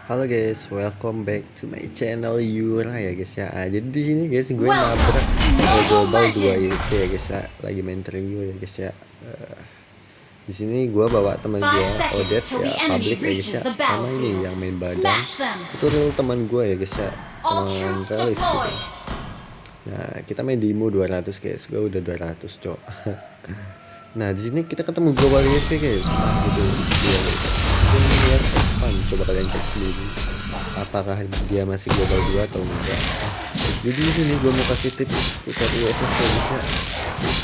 Halo guys, welcome back to my channel Yura ya guys ya. Jadi di sini guys gue nabrak global 2 YT ya guys ya. Lagi main review ya guys ya. Di sini gue bawa teman gue Odet ya, public ya guys ya. Sama ini yang main badan. Itu real teman gue ya guys ya. Teman realis gitu. Nah, kita main demo 200 guys. Gue udah 200 cok. Nah, di sini kita ketemu global YT guys. Gitu. Iya guys. Lihat coba kalian cek sendiri apakah dia masih global 2 atau enggak. Jadi di sini gue mau kasih tips putar USS bisa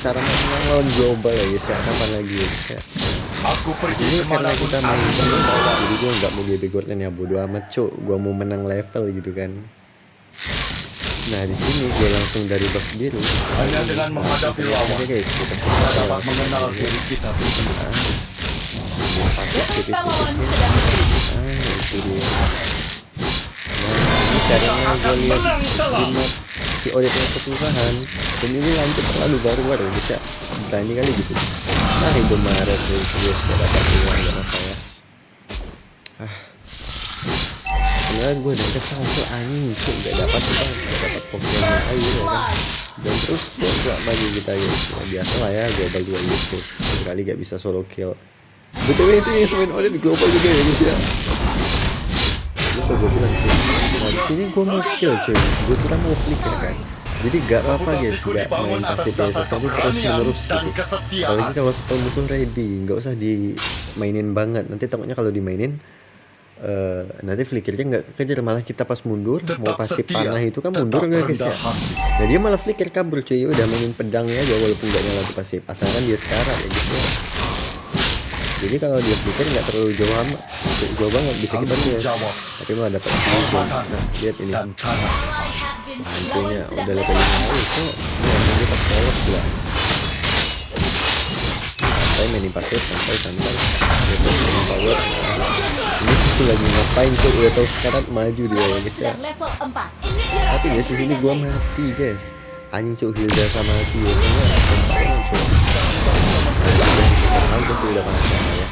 cara menang lawan global ya guys ya. Kapan lagi ya guys ya. Ini karena kita main global, jadi gue nggak mau GB Gordon ya, bodo amat cok. Gue mau menang level gitu kan. Nah di sini gue langsung dari box biru. Hanya dengan menghadapi lawan guys, kita dapat mengenal diri kita sendiri. Itu dia. Nah, caranya gue lihat di map si Odetnya kesusahan dan ini lanjut terlalu baru bisa berani kali gitu. Nah itu Maret guys, gak dapat uang gak apa ya. Sebenarnya gue udah kesal tuh anjing tuh gak dapat Pokemon air ya kan. Dan terus gak bagi kita guys ya, biasa lah ya global 2 gitu sekali gak bisa solo kill. BTW itu yang main Odet di global juga ya guys ya. Lupa gue bilang cuy. Nah di sini gue mau skill cuy. Gue kira mau flicker kan. Jadi gak apa guys, gak main pasif PSS itu terus menerus gitu. Apalagi kalau setahun musuh ready, gak usah dimainin banget. Nanti takutnya kalau dimainin nanti flickernya nggak kejar, malah kita pas mundur mau pasif panah itu kan mundur gak guys ya. Nah dia malah flicker kabur cuy. Udah mainin pedangnya aja walaupun gak nyala tuh pasif, asalkan dia sekarat ya gitu ya. Jadi kalau dia flicker nggak terlalu jauh banget bisa kita lihat, tapi malah dapat nah lihat ini hancurnya udah level 5 itu ya ini pas polos lah. Saya mainin pasif santai level power. Ini tuh lagi ngapain tuh, udah tahu sekarang maju dia ya guys ya. Tapi guys di sini gua mati guys, anjing cuk, Hilda sama dia aku sih udah pernah sama ya.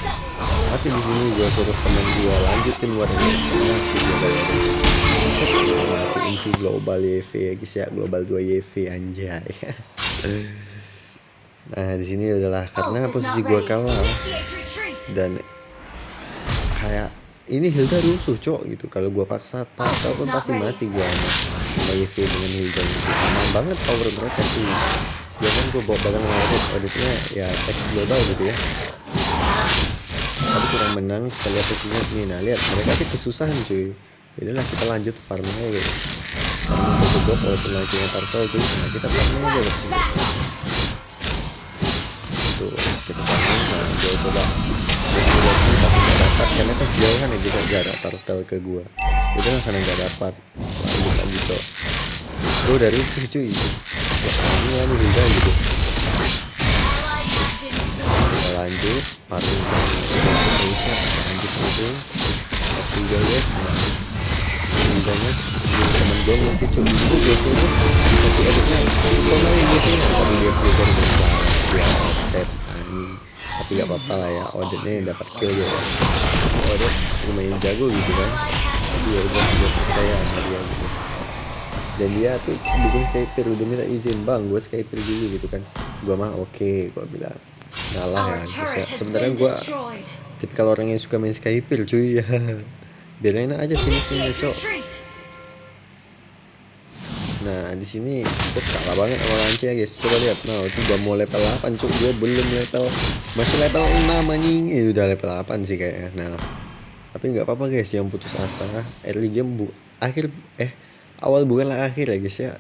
Tapi di sini gua suruh temen gua lanjutin warnanya inti global YV ya guys ya, global 2 YV anjay. Nah di sini adalah karena posisi gua kalah dan kayak ini Hilda rusuh cok gitu. Kalau gua paksa tahu pun pasti mati gua sama YV dengan Hilda gitu. Aman banget power mereka sih. Sedangkan gue bawa barang Odet, Odetnya ya teks global gitu ya. Tapi kurang menang, kita lihat hasilnya nih. Nah lihat mereka sih kesusahan cuy. Jadilah kita lanjut farmnya gitu. Farming untuk walaupun langsungnya turtle tuh, nah kita farming aja gitu. Tuh kita farming, nah gue coba tapi gak dapat karena kan jauhan ya juga jarak turtle ke gue. Itu kan karena gak dapat. Lanjut lagi tuh. Gue dari itu cuy. Ini lagi juga gitu. Kita lanjut paling lanjut itu tapi guys banyak temen gue nanti coba itu biasanya tapi adiknya itu main biasanya tapi dia flicker dia step anjing, tapi gak apa-apa lah ya. Odetnya yang dapat kill gitu. Odet lumayan jago gitu kan, tapi ya udah percaya sama dia gitu. Dan dia tuh bikin skyper, udah minta izin bang gue skyper dulu gitu kan. Gue mah oke, gue bilang ngalah ya. Sebenarnya gue tipikal orang yang suka main skyper cuy ya. Biar enak aja sini cok. Nah di sini gue kalah banget sama Lance ya guys. Coba lihat, nah itu udah mau level 8 cok, gue belum level, masih level 6 anjing. Itu udah level 8 sih kayaknya. Nah tapi nggak apa-apa guys, yang putus asa early game awal bukanlah akhir ya guys ya.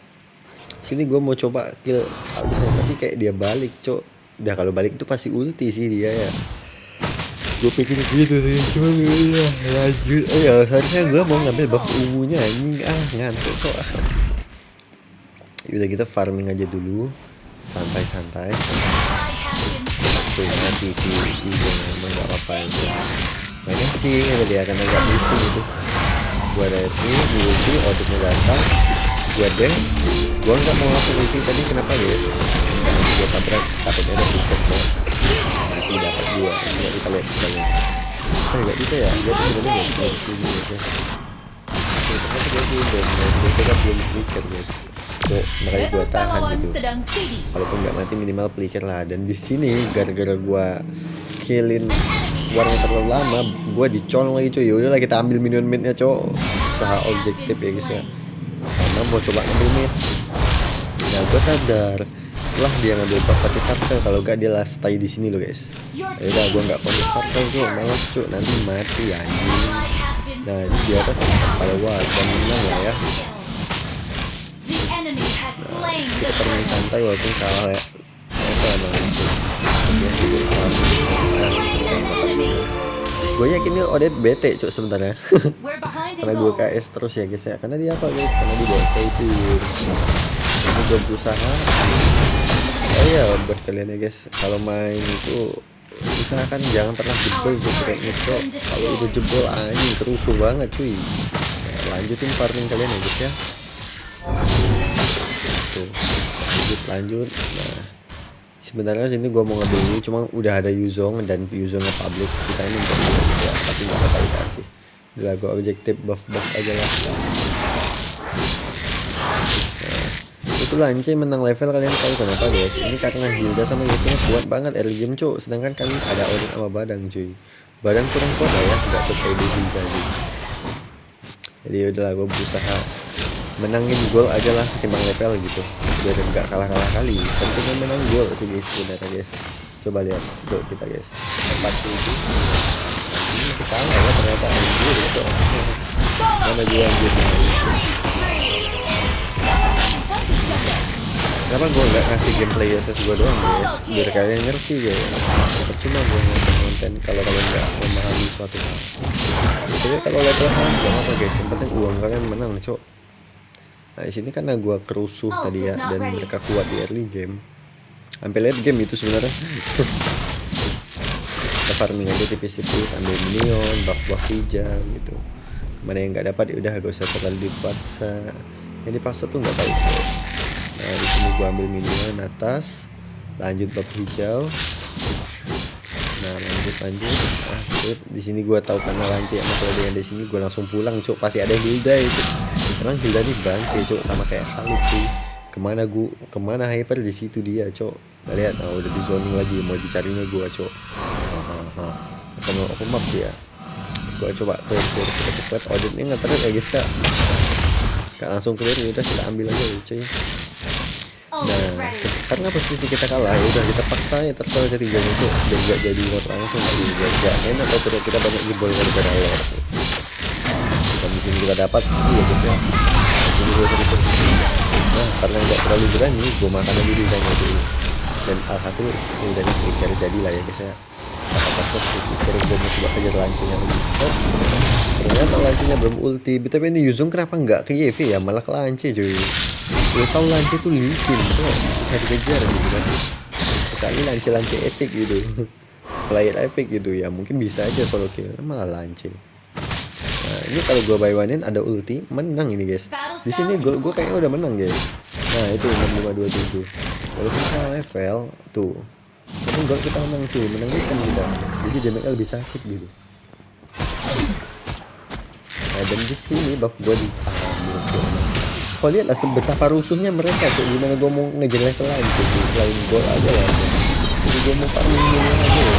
Sini gue mau coba kill Aldisnya, tapi kayak dia balik cok. Udah kalau balik itu pasti ulti sih dia ya. Gue pikir gitu sih, cuma ya lanjut. Ya seharusnya gue mau ngambil buff ungunya anjing, ngantuk kok. Udah kita farming aja dulu, santai. Tuh nanti emang gak apa-apa ya. Mainnya sih dia akan agak lucu gitu. Gua ada ini di ulti, Odetnya datang, gua gua nggak mau langsung ulti tadi, kenapa ya? Karena gua tabrak, takutnya ada tiket kok. Nanti dapat gua, kita lihat. Nggak bisa ya, dia tuh sebenarnya nggak bisa di sini ya. tuh dan itu kan belum flicker guys. Tuh, makanya gue Meadows tahan pahlawan gitu. sedang steady. Walaupun nggak mati minimal flicker lah. Dan di sini gara-gara gue killin warna terlalu lama, gue dicolong lagi cuy. Yaudah lah kita ambil minion midnya cowok. Usaha objektif ya guys ya. Karena mau coba ngambil mid. Nah gue sadar setelah dia ngambil buff pakai turtle, kalau gak dia last stay di sini loh guys. Yaudah gue nggak pakai turtle cuy, malas cuy, nanti mati anjing. Nah ini di atas pada dan menang lah ya. Kita permain santai walaupun kalah ya. Itu emang itu. Gue yakin ini Odette bete cuk sebenarnya. Karena gue KS terus ya guys ya. Karena dia apa guys? Karena dia bawa itu. Ini gue berusaha. Oh ya buat kalian ya guys, kalau main itu usahakan jangan pernah jebol breaknya cok. Kalau udah jebol anjing kerusuh banget cuy. Nah, lanjutin farming kalian ya guys ya. Tuh, lanjut. Nah, sebenarnya sini gua mau ngambil ini, cuma udah ada Yuzong dan Yuzongnya public. Kita ini untuk ya, tapi nggak bakal dikasih. Udah gua objektif buff aja lah. Itu Lance menang level, kalian tahu kenapa guys? Ini karena Hilda sama Yasuo kuat banget early game cuk. Sedangkan kami ada Odin sama Badang cuy. Badang kurang kuat lah ya, nggak seperti di Hilda gitu. Jadi udahlah gue berusaha menangin gol aja lah ketimbang level gitu. Biar nggak kalah-kalah kali. Tentunya menang gol sih guys sebenarnya guys. Coba lihat tuh kita guys. 47. Ini kalah ya ternyata anjir itu. Mana gue anjir. Kenapa gue nggak ngasih gameplay SS gue doang guys, biar kalian ngerti guys. Cuma gue nonton kalau kalian nggak memahami suatu hal. Jadi kalau level sama gak apa guys, yang penting uang kalian menang cok. Nah di sini karena gue kerusuh tadi ya, dan mereka kuat di early game, sampai late game itu sebenarnya. Kita farming aja tipis-tipis, ambil minion, buff hijau gitu. Mana yang nggak dapat ya udah gak usah terlalu dipaksa. Yang dipaksa tuh nggak baik guys. Nah di sini gua ambil minion atas, lanjut buff hijau. Nah lanjut. Nah, di sini gua tahu karena lanjut sama kalau dia di sini gua langsung pulang cuk, pasti ada Hilda itu. Sekarang Hilda nih bangke cuk, sama kayak Khalid cuy. Kemana hyper di situ dia cuk. Nah, lihat, nah udah di zoning lagi, mau dicarinya gua cuk. Ketemu aku map dia. Gua coba cepet audit ini nggak terus ya guys kak. Langsung clear ya udah kita ambil aja ya cuy. Nah karena posisi kita kalah ya udah kita paksa ya terus jadi jadi itu dan gak jadi not langsung gak enak atau kita banyak jebol gara-gara lor. Dan mungkin kita dapat iya gitu ya. Jadi gue jadi nah karena nggak terlalu berani gue makan aja di sana dulu. Dan alhasil ini dari trigger jadi lah ya guys ya. Pas trigger gue mau coba kejar lancenya lagi. Ternyata lancenya belum ulti. Tapi ini Yuzong kenapa nggak ke YV ya, malah ke lance cuy. Gue tau lance tuh licin tuh, bisa dikejar gitu kan. Sekali lance epic gitu, player epic gitu ya, mungkin bisa aja solo kill, malah lance. Nah ini kalau gue buy one-in ada ulti, menang ini guys. Di sini gue kayaknya udah menang guys. Nah itu 6527. Walaupun salah level tuh, tapi gol kita menang cuy, menang item kita. Jadi damage lebih sakit gitu. Nah dan di sini buff gue diambil. Kau lihat lah sebetapa rusuhnya mereka tuh, gimana gue mau ngejar level lain tuh, selain gol aja lah. Jadi gue mau farming minion aja ya.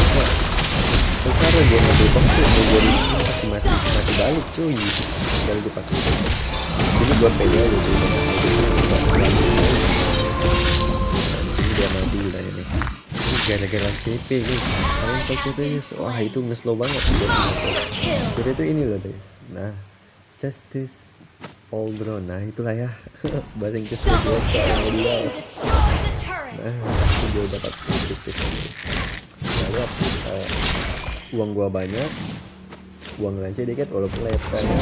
Sekarang gue ngambil buff tuh, gue mati balik cuy. Tinggal gue pakai itu. Jadi gue pede aja cuy. Ini dia mati lah ini. Ini gara-gara CP guys. Kalian tahu CP guys, wah itu nge-slow banget. Jadi itu ini loh guys. Nah, justice all bro, nah itulah ya bahasa Inggris gue dia. Nah itu dia dapat justice ini. Nah lihat uang gua banyak, uang lance dikit walaupun levelnya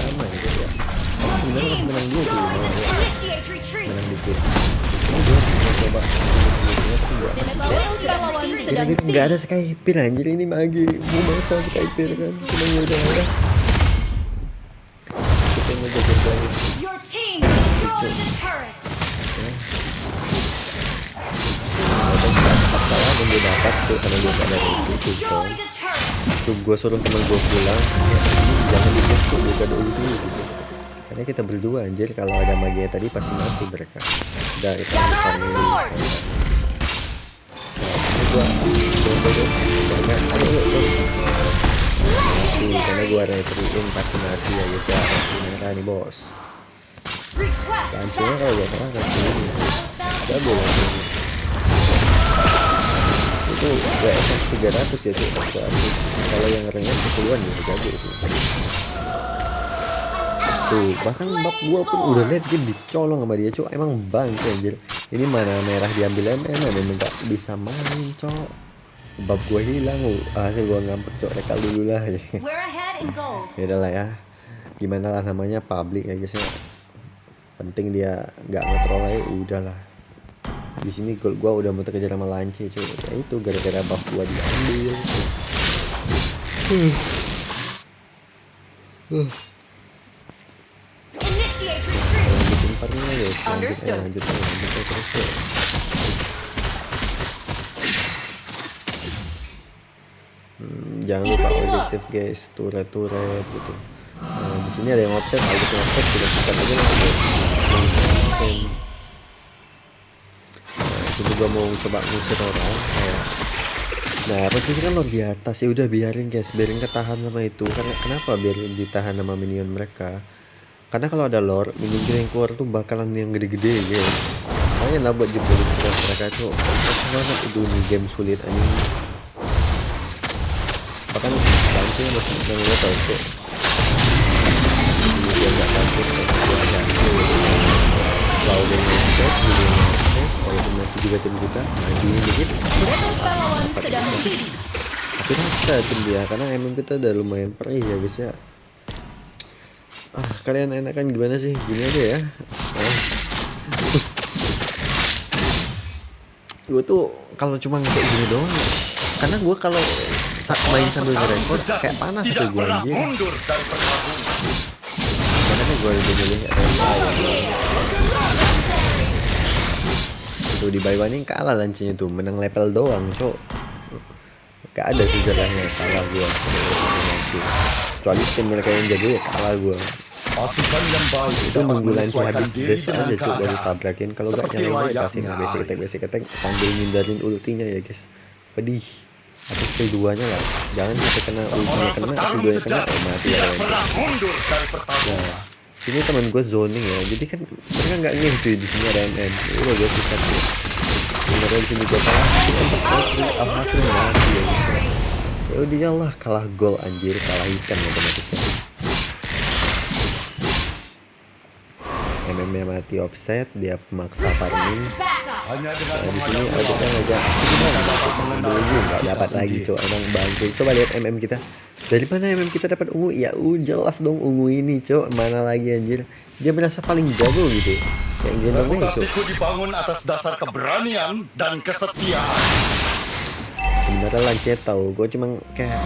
sama gitu ya. Sebenarnya masih menang dulu tuh, menang dikit. Ini gue mau coba ini nggak ada Skypeir anjir, ini magi mau masang Skypeir kan, cuma ya udah kita ngejaga lagi. Salah dan dia dapat tuh karena dia gak ada itu tuh. Tuh gue suruh temen gue pulang, ya, jangan di push tuh, dia gak ada ulti gitu. Karena kita berdua anjir, kalau ada magia tadi pasti mati mereka. Dari tadi karena gua retriin pasti mati ya guys ya. Merah nih bos. Lancenya kalau gak salah kasih ini jago lancenya itu WSS 300 ya sih. Kalau yang rank 10-an ya jago sih. Tuh bahkan bab gua pun udah liat dia dicolong sama dia, cok. Emang bangke anjir. Ini mana merah diambil MM dan gak bisa main, cok. Bab gua hilang, hasil gua ngampet, cok. Rekal dulu lah ya. Ya udah lah ya, gimana lah namanya public ya guys ya. Penting dia nggak ngetrol aja udahlah. Di sini goal gua udah mau terkejar sama Lance, cuy. Ya itu gara-gara buff gua diambil. Lanjutin partnya ya, lanjut terus ya. Jangan lupa objektif guys, turret gitu. Nah, di sini ada yang offset, kita sikat aja langsung. Nah, gua mau coba ngusir orang kayak. Nah, posisi kan lo di atas ya udah biarin guys, biarin ketahan sama itu. Karena kenapa biarin ditahan sama minion mereka? Karena kalau ada lore, minion yang keluar tuh bakalan yang gede-gede guys. Makanya lah buat jebolin mereka tuh. Banget itu nih game sulit anjing. Bahkan langsung masih nggak tahu tuh. Dia nggak takut kalau dia ngecek kalau masih juga tim kita majuin dikit tapi rasa tim dia karena emang kita udah lumayan perih ya guys ya. Kalian enakan gimana sih, gini aja ya. Gue tuh kalau cuma ngecek gini doang karena gue kalau main sambil ngerekord kayak panas tuh gue anjir. Makanya gue udah milih tuh di Baywaning kalah lancenya tuh, menang level doang, cok. Gak ada sejarahnya kalah gue. Kecuali tim mereka yang jago ya kalah gue. Pasukan yang baik itu nunggu lance habis base aja cok baru tabrakin. Kalau gak nyalain aja kasih basic attack sambil ngindarin ultinya ya guys. Pedih. Atau skill 2 nya lah, jangan sampai kena ultinya kena, skill 2 nya kena, mati ya. Nah, ini teman gue zoning ya, jadi kan mereka nggak ngeh cuy, di sini ada MM, udah gue sikat ya. Sebenarnya di sini gue kalah, tapi tempat alhasil mati ya gitu. Ya udah lah, kalah gol anjir, kalah ikan otomatisnya. MM-nya mati offset, dia memaksa farming. Hanya dengan di sini ada ngajak dulu nggak dapat lagi cok, emang bangke. Coba lihat MM kita, dari mana MM kita dapat ungu ya, jelas dong ungu ini cok, mana lagi anjir, dia merasa paling jago gitu kayak gendongnya itu. Reputasiku dibangun atas dasar keberanian dan kesetiaan. Sebenarnya Lance tahu gue cuma kayak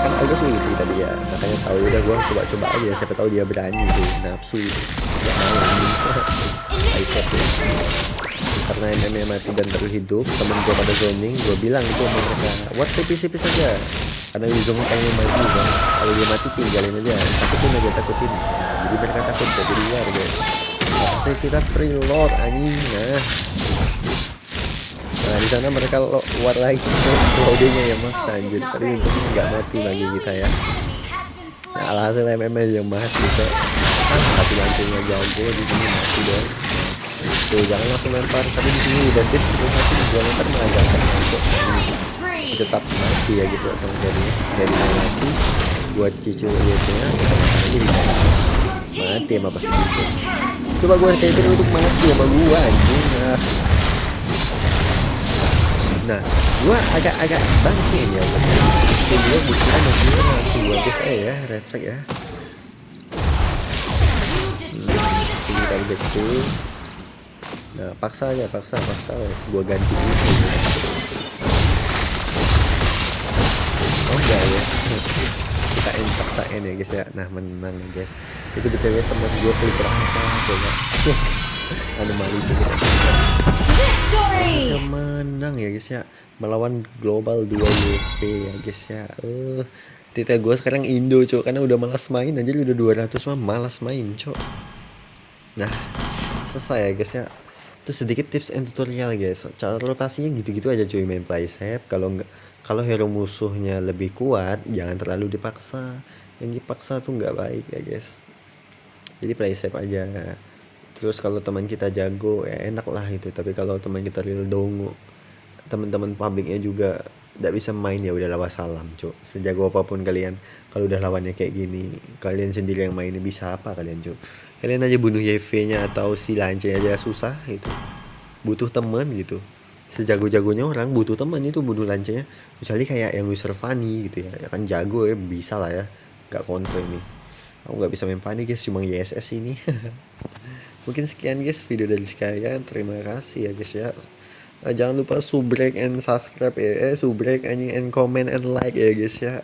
kan agak sulit kita dia, makanya tahu udah gue coba aja, siapa tahu dia berani tuh, nafsu itu karena MM-nya mati dan terus hidup. Temen gue pada zoning, gue bilang itu sama mereka, what TP saja karena Wizong pengen maju kan, kalau dia mati tinggalin aja, takutin. Jadi mereka takut dari luar guys. Makanya kita free lord anjing. Nah di sana mereka war lagi, loadingnya ya maksa anjir, tapi untuk nggak mati bagi kita ya. Nah alhasil MM yang mati gitu. Tapi langsungnya jago di sini mati dong. Tuh jangan langsung lempar, tapi di sini udah dead terus mati, gua lempar mengajarkan masuk. Tetap mati ya guys, langsung dari mati. Buat cicil liatnya, kita mati sama pas itu. Coba gua kayak untuk mati sama gua anjing. Nah, gua agak bangke ya. Gua bukan masih gua guys ya, refleks ya. Ini kali kecil. Nah, paksa gua ganti itu. Oh enggak ya. Kita paksain ya guys ya. Nah, menang ya guys. Itu BTW teman gua klik apa coba. Anomali juga. Victory! Menang ya guys ya, melawan global 2 WP ya guys ya. Tita gue sekarang Indo cok, karena udah malas main aja udah 200 mah malas main cok. Nah selesai ya guys ya. Terus sedikit tips and tutorial guys, cara rotasinya gitu-gitu aja cuy, main playsave. Kalau hero musuhnya lebih kuat jangan terlalu dipaksa, yang dipaksa tuh nggak baik ya guys. Jadi playsave aja. Terus kalau teman kita jago ya enak lah itu, tapi kalau teman kita real dongo, teman-teman publiknya juga tidak bisa main, ya udah lawas salam cuk. Sejago apapun kalian, kalau udah lawannya kayak gini, kalian sendiri yang mainnya bisa apa kalian cuk. Kalian aja bunuh YV nya atau si Lance aja susah itu, butuh teman gitu. Sejago-jagonya orang butuh teman itu bunuh Lance nya, kecuali kayak yang user Fanny gitu ya kan jago ya bisa lah ya, nggak kontra ini. Aku nggak bisa main Fanny guys, cuma YSS ini. Mungkin sekian guys video dari sekalian, terima kasih ya guys ya. Jangan lupa subrek and subscribe ya, subrek and comment and like ya guys ya.